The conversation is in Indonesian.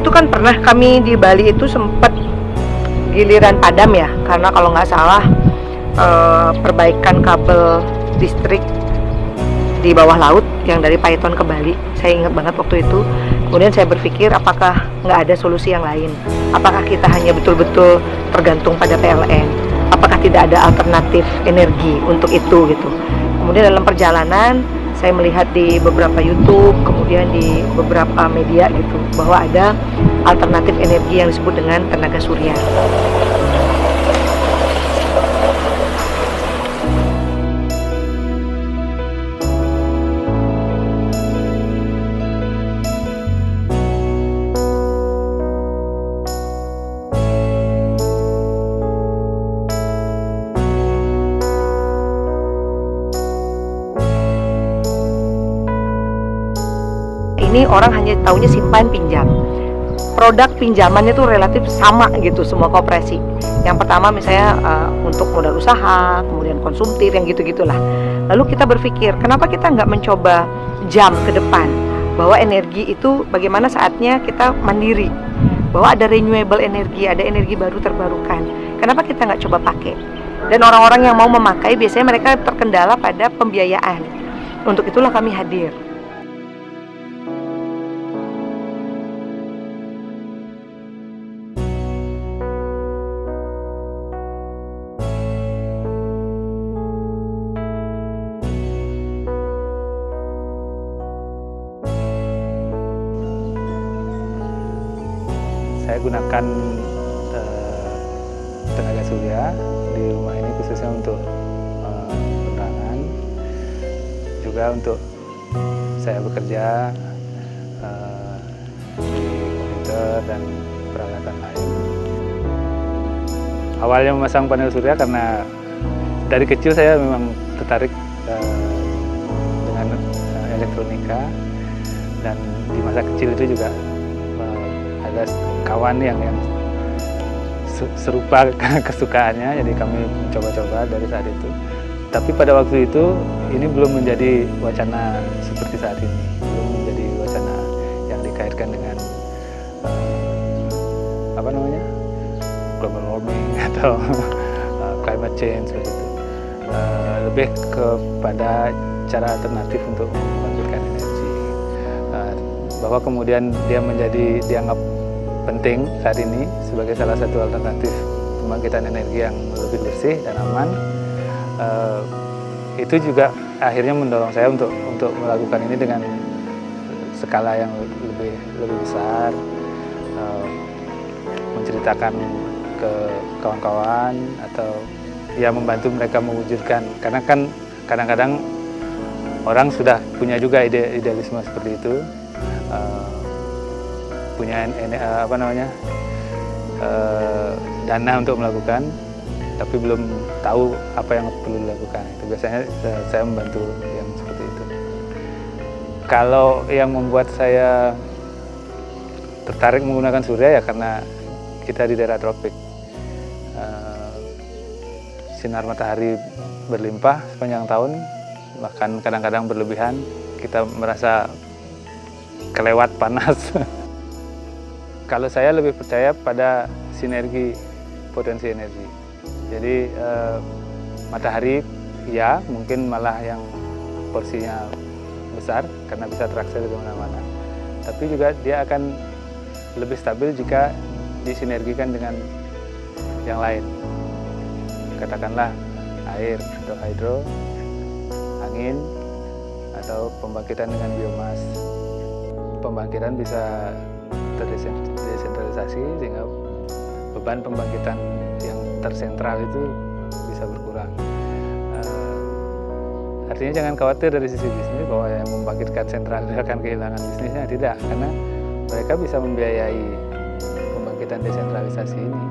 waktu itu kan pernah kami di Bali itu sempat giliran padam ya, karena kalau nggak salah perbaikan kabel listrik di bawah laut yang dari Python ke Bali. Saya ingat banget waktu itu. Kemudian saya berpikir apakah nggak ada solusi yang lain? Apakah kita hanya betul-betul tergantung pada PLN? Apakah tidak ada alternatif energi untuk itu gitu? Kemudian dalam perjalanan saya melihat di beberapa YouTube, kemudian di beberapa media gitu, bahwa ada alternatif energi yang disebut dengan tenaga surya. Ini orang hanya taunya simpan pinjam. Produk pinjamannya tuh relatif sama gitu semua koperasi. Yang pertama misalnya untuk modal usaha, kemudian konsumtif yang gitu-gitulah. Lalu kita berpikir, kenapa kita nggak mencoba jam ke depan bahwa energi itu bagaimana saatnya kita mandiri, bahwa ada renewable energi, ada energi baru terbarukan. Kenapa kita nggak coba pakai? Dan orang-orang yang mau memakai biasanya mereka terkendala pada pembiayaan. Untuk itulah kami hadir. Saya gunakan tenaga surya di rumah ini khususnya untuk penerangan, juga untuk saya bekerja di komputer dan peralatan lain. Awalnya memasang panel surya karena dari kecil saya memang tertarik dengan elektronika, dan di masa kecil itu juga ada kawan yang serupa kesukaannya, jadi kami mencoba-coba dari saat itu. Tapi pada waktu itu ini belum menjadi wacana seperti saat ini, belum menjadi wacana yang dikaitkan dengan global warming atau climate change begitu. Lebih kepada cara alternatif untuk membangkitkan energi, bahwa kemudian dia dianggap penting saat ini sebagai salah satu alternatif pembangkitan energi yang lebih bersih dan aman. Itu juga akhirnya mendorong saya untuk melakukan ini dengan skala yang lebih besar, menceritakan ke kawan-kawan atau ya membantu mereka mewujudkan, karena kan kadang-kadang orang sudah punya juga idealisme seperti itu, punya dana untuk melakukan, tapi belum tahu apa yang perlu dilakukan. Itu biasanya saya membantu yang seperti itu. Kalau yang membuat saya tertarik menggunakan surya ya karena kita di daerah tropik, sinar matahari berlimpah sepanjang tahun, bahkan kadang-kadang berlebihan, kita merasa kelewat panas. Kalau saya lebih percaya pada sinergi potensi energi. Jadi matahari ya mungkin malah yang porsinya besar karena bisa terakses di mana-mana. Tapi juga dia akan lebih stabil jika disinergikan dengan yang lain. Katakanlah air atau hidro, angin, atau pembangkitan dengan biomas. Pembangkitan bisa terdesentralisasi sehingga beban pembangkitan yang tersentral itu bisa berkurang. Artinya jangan khawatir dari sisi bisnis bahwa yang membangkitkan sentral akan kehilangan bisnisnya, tidak, karena mereka bisa membiayai pembangkitan desentralisasi ini.